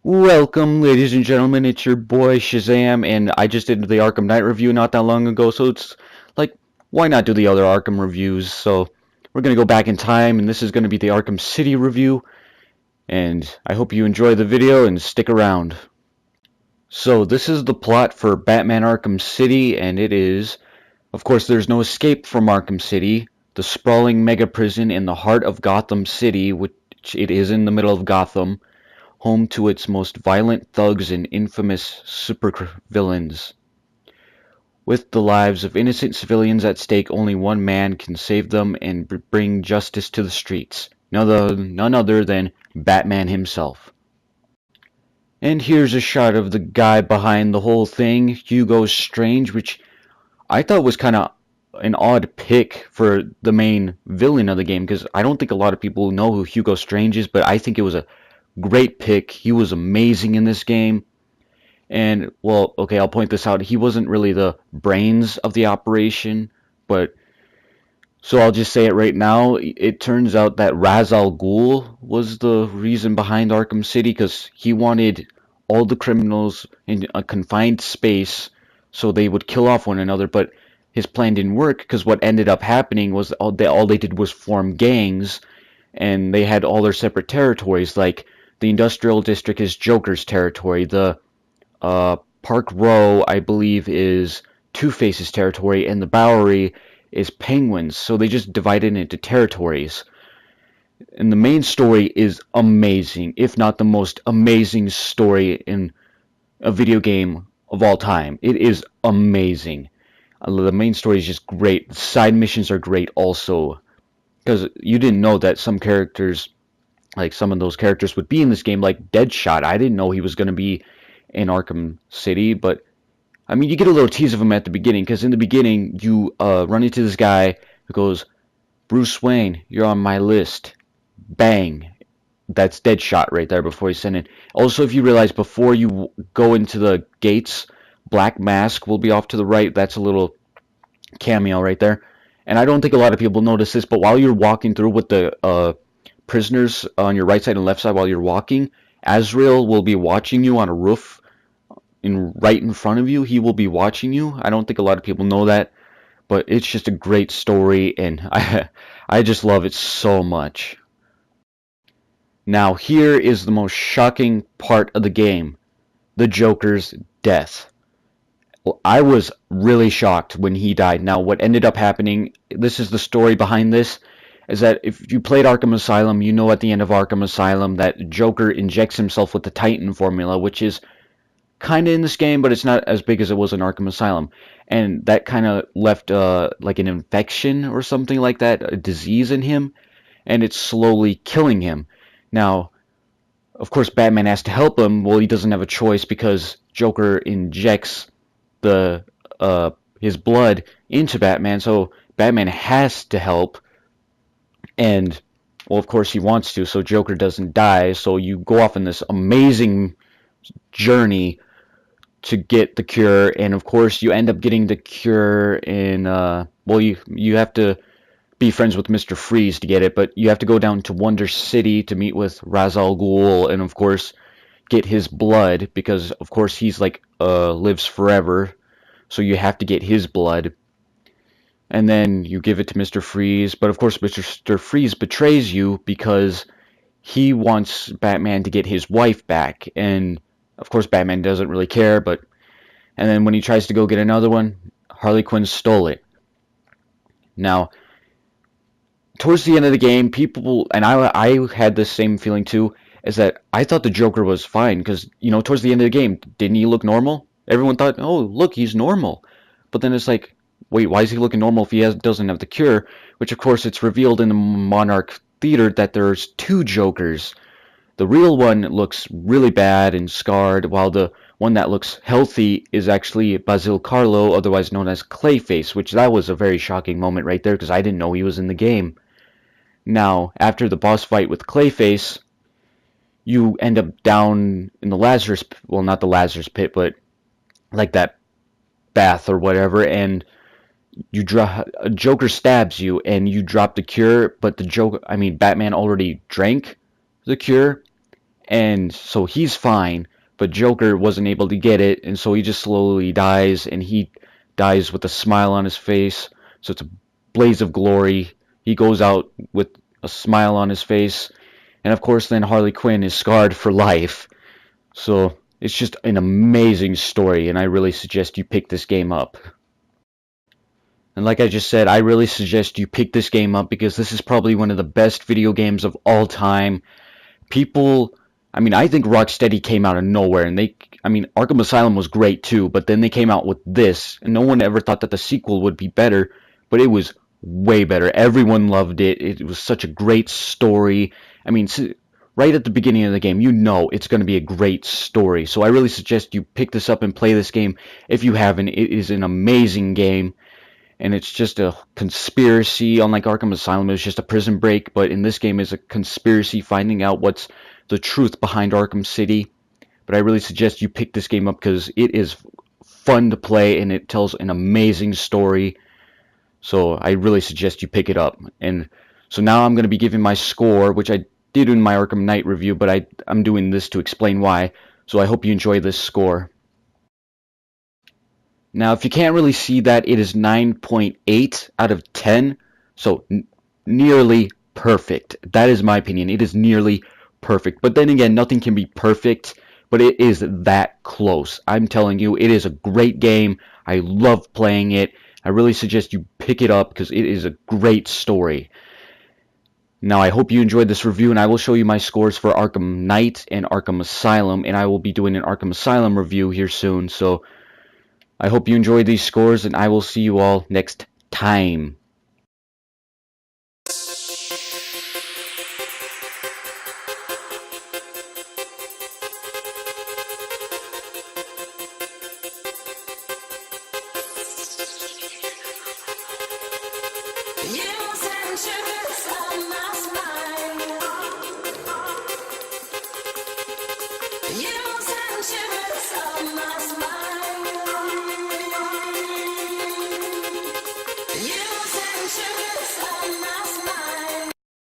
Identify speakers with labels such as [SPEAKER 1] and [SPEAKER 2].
[SPEAKER 1] Welcome, ladies and gentlemen. It's your boy Shazam, and I just did the Arkham Knight review not that long ago, so it's like, why not do the other Arkham reviews? So we're gonna go back in time, and this is gonna be the Arkham City review, and I hope you enjoy the video and stick around. So this is the plot for Batman Arkham City, and it is, of course, there's no escape from Arkham City, the sprawling mega prison in the heart of Gotham City, which it is in the middle of Gotham, home to its most violent thugs and infamous supervillains. With the lives of innocent civilians at stake, only one man can save them and bring justice to the streets. None other than Batman himself. And here's a shot of the guy behind the whole thing, Hugo Strange, which I thought was kind of an odd pick for the main villain of the game, because I don't think a lot of people know who Hugo Strange is, but I think it was a great pick. He was amazing in this game. And, well, okay, I'll point this out. He wasn't really the brains of the operation, but so I'll just say it right now. It turns out that Ra's al Ghul was the reason behind Arkham City, because he wanted all the criminals in a confined space so they would kill off one another, but his plan didn't work, because what ended up happening was all they did was form gangs, and they had all their separate territories. Like the Industrial District is Joker's territory. The Park Row, I believe, is Two-Face's territory, and the Bowery is Penguin's. So they just divided it into territories. And the main story is amazing, if not the most amazing story in a video game of all time. It is amazing. The main story is just great. The side missions are great also, because you didn't know that some characters, like some of those characters, would be in this game, like Deadshot. I didn't know he was going to be in Arkham City, but I mean, you get a little tease of him at the beginning, because in the beginning you run into this guy who goes, "Bruce Wayne, you're on my list." Bang. That's Deadshot right there before he's sent in. Also, if you realize, before you go into the gates, Black Mask will be off to the right. That's a little cameo right there. And I don't think a lot of people notice this, but while you're walking through with the prisoners on your right side and left side while you're walking, Azrael will be watching you on a roof right in front of you. He will be watching you. I don't think a lot of people know that, but it's just a great story, and I just love it so much. Now here is the most shocking part of the game: the Joker's death. Well, I was really shocked when he died. Now what ended up happening, this is the story behind this, is that if you played Arkham Asylum, you know at the end of Arkham Asylum that Joker injects himself with the Titan formula, which is kind of in this game, but it's not as big as it was in Arkham Asylum. And that kind of left like an infection or something like that, a disease in him, and it's slowly killing him. Now, of course, Batman has to help him. Well, he doesn't have a choice, because Joker injects the his blood into Batman, so Batman has to help. And, well, of course he wants to, so Joker doesn't die. So you go off on this amazing journey to get the cure, and of course you end up getting the cure in, well, you have to be friends with Mr. Freeze to get it, but you have to go down to Wonder City to meet with Ra's al Ghul, and of course get his blood, because of course he's like lives forever, so you have to get his blood. And then you give it to Mr. Freeze, but of course Mr. Freeze betrays you, because he wants Batman to get his wife back, and of course Batman doesn't really care. But and then when he tries to go get another one, Harley Quinn stole it. Now, towards the end of the game, people, and I had the same feeling too, is that I thought the Joker was fine, because, you know, towards the end of the game, didn't he look normal? Everyone thought, oh, look, he's normal. But then it's like, wait, why is he looking normal if he doesn't have the cure? Which, of course, it's revealed in the Monarch Theater that there's two Jokers. The real one looks really bad and scarred, while the one that looks healthy is actually Basil Carlo, otherwise known as Clayface, which that was a very shocking moment right there, because I didn't know he was in the game. Now, after the boss fight with Clayface, you end up down in the Lazarus, well, not the Lazarus pit, but like that bath or whatever, and a Joker stabs you, and you drop the cure, but Batman already drank the cure, and so he's fine, but Joker wasn't able to get it, and so he just slowly dies, and he dies with a smile on his face. So it's a blaze of glory. He goes out with a smile on his face, and of course then Harley Quinn is scarred for life. So it's just an amazing story, and I really suggest you pick this game up. And like I just said, I really suggest you pick this game up because this is probably one of the best video games of all time. People, I mean, I think Rocksteady came out of nowhere, and Arkham Asylum was great too, but then they came out with this, and no one ever thought that the sequel would be better, but it was way better. Everyone loved it. It was such a great story. I mean, right at the beginning of the game, you know it's going to be a great story. So I really suggest you pick this up and play this game if you haven't. It is an amazing game, and it's just a conspiracy. Unlike Arkham Asylum, it was just a prison break, but in this game is a conspiracy finding out what's the truth behind Arkham City. But I really suggest you pick this game up because it is fun to play and it tells an amazing story. So I really suggest you pick it up. And so now I'm going to be giving my score, which I did in my Arkham Knight review, but I'm doing this to explain why. So I hope you enjoy this score. Now, if you can't really see that, it is 9.8 out of 10, so nearly perfect. That is my opinion. It is nearly perfect. But then again, nothing can be perfect, but it is that close. I'm telling you, it is a great game. I love playing it. I really suggest you pick it up because it is a great story. Now, I hope you enjoyed this review, and I will show you my scores for Arkham Knight and Arkham Asylum, and I will be doing an Arkham Asylum review here soon, so I hope you enjoyed these scores, and I will see you all next time. You sent on my spine.